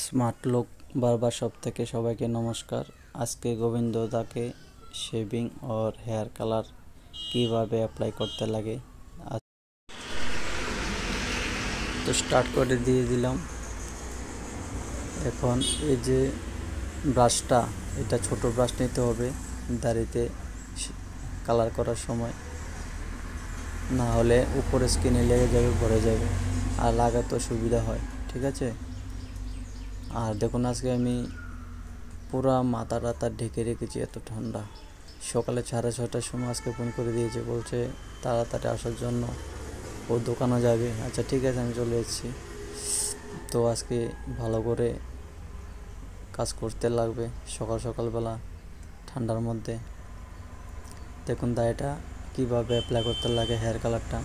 Smart look বারবার shop থেকে সবাইকে নমস্কার। আজকে গোবিন্দ দাকে শেভিং और হেয়ার কালার কিভাবে অ্যাপ্লাই করতে লাগে তো স্টার্ট করে দিয়ে দিলাম। এখন এই যে ব্রাশটা, এটা ছোট ব্রাশ নিতে হবে দাড়িতে কালার করার সময়, না হলে উপরে স্কিনে লেগে যাবে, ভরে যাবে, আর লাগাতে সুবিধা হয়। ঠিক আছে। আর দেখুন আজকে আমি পুরা মাথা টাথা ঢেকে রেখেছি, এত ঠান্ডা। সকালে 6:30টার সময় আজকে ফোন করে দিয়েছে, বলছে তাড়াতাড়ি আসার জন্য, ও দোকানে যাবে। আচ্ছা ঠিক আছে, আমি চলে এসেছি। তো আজকে ভালো করে কাজ করতে লাগবে সকালবেলা ঠান্ডার মধ্যে। দেখুন দাড়িটা কীভাবে অ্যাপ্লাই করতে লাগে, হেয়ার কালারটা।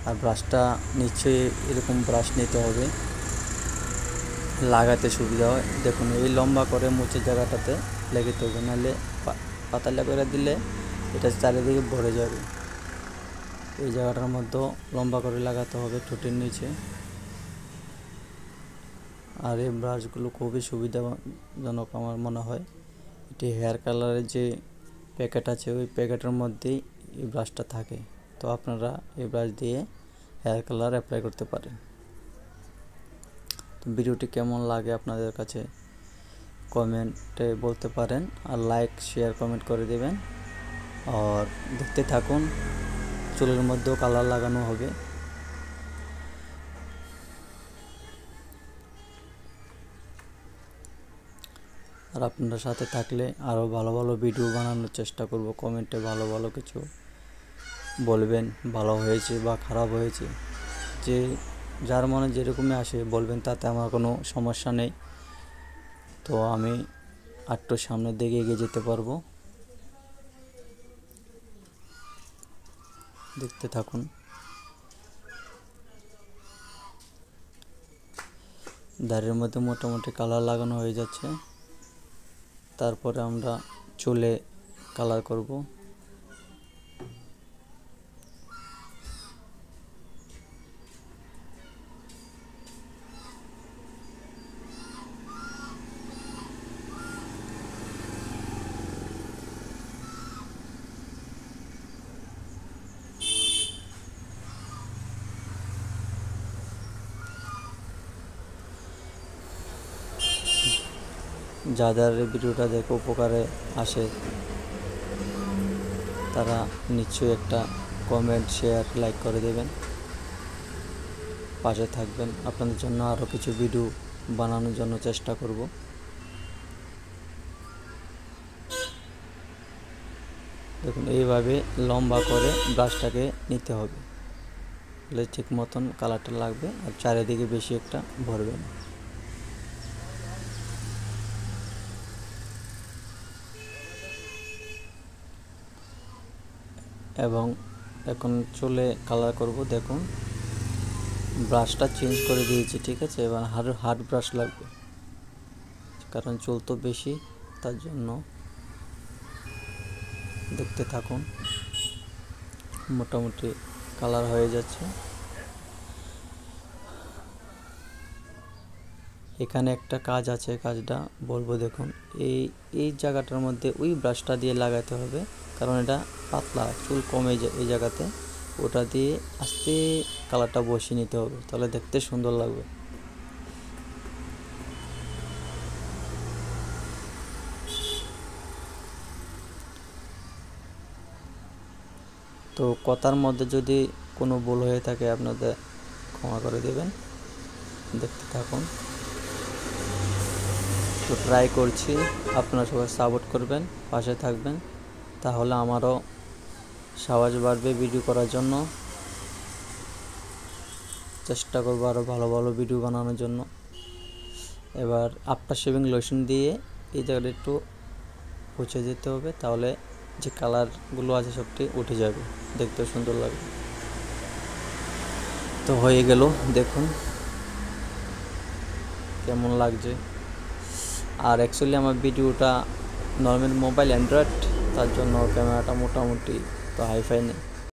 আর ব্রাশটা নিশ্চয়ই এরকম ব্রাশ নিতে হবে, লাগাতে সুবিধা হয়। দেখুন এই লম্বা করে মুচের জায়গাটাতে লেগে হবে, নাহলে পাতলা করে দিলে এটা চারিদিকে ভরে যাবে। এই জায়গাটার মধ্যে লম্বা করে লাগাতে হবে ঠোঁটের নিচে। আর এই ব্রাশগুলো খুবই সুবিধাজনক আমার মনে হয়। এটি হেয়ার কালারের যে প্যাকেট আছে, ওই প্যাকেটের মধ্যেই এই ব্রাশটা থাকে। তো আপনারা এই ব্রাশ দিয়ে হেয়ার কালার অ্যাপ্লাই করতে পারেন। তো ভিডিওটি কেমন লাগে আপনাদের কাছে কমেন্টে বলতে পারেন, আর লাইক শেয়ার কমেন্ট করে দেবেন। আর দেখতে থাকুন, চুলের মধ্যেও কালার লাগানো হবে। আর আপনার সাথে থাকলে আরও ভালো ভালো ভিডিও বানানোর চেষ্টা করব। কমেন্টে ভালো ভালো কিছু বলবেন, ভালো হয়েছে বা খারাপ হয়েছে, যে যার মনে যেরকমই আসে বলবেন, তাতে আমার কোনো সমস্যা নেই। তো আমি একটু সামনের দিকে এগিয়ে যেতে পারবো। দেখতে থাকুন। দাড়ির মধ্যে মোটামুটি কালার লাগানো হয়ে যাচ্ছে। তারপরে আমরা চুলে কালার করব। যাদের ভিডিওটা দেখে উপকারে আসে, তারা নিশ্চয়ই একটা কমেন্ট, শেয়ার, লাইক করে দেবেন, পাশে থাকবেন। আপনাদের জন্য আরও কিছু ভিডিও বানানোর জন্য চেষ্টা করব। দেখুন এইভাবে লম্বা করে ব্রাশটাকে নিতে হবে, তাহলে ঠিক মতন কালারটা লাগবে, আর চারিদিকে বেশি একটা ভরবে না। এবং এখন চুলে কালার করব। দেখুন ব্রাশটা চেঞ্জ করে দিয়েছি, ঠিক আছে। এবার হার্ড ব্রাশ লাগবে, কারণ চুল তো বেশি, তার জন্য। দেখতে থাকুন, মোটামুটি কালার হয়ে যাচ্ছে। এখানে একটা কাজ আছে, কাজটা বলবো। দেখুন এই এই জায়গাটার মধ্যে ওই ব্রাশটা দিয়ে লাগাতে হবে, কারণ এটা পাতলা, চুল কমে যায় এই জায়গাতে। ওটা দিয়ে আস্তে কালারটা বসিয়ে নিতে হবে, তাহলে দেখতে সুন্দর লাগবে। তো কথার মধ্যে যদি কোনো ভুল হয়ে থাকে আপনাদের ক্ষমা করে দেবেন। দেখতে থাকুন। তো ট্রাই করছি, আপনারা সবাই সাপোর্ট করবেন, পাশে থাকবেন, তাহলে আমারও সাহস বাড়বে ভিডিও করার জন্য। চেষ্টা করবো আরও ভালো ভালো ভিডিও বানানোর জন্য। এবার আফটার শেভিং লোশন দিয়ে এই জায়গাটা একটু মুছে যেতে হবে, তাহলে যে কালারগুলো আছে সবটি উঠে যাবে, দেখতেও সুন্দর লাগবে। তো হয়ে গেল, দেখুন কেমন লাগছে। আর অ্যাকচুয়ালি আমার ভিডিওটা নর্মাল মোবাইল অ্যান্ড্রয়েড, তার জন্য ক্যামেরাটা মোটামুটি তো হাইফাই নেই।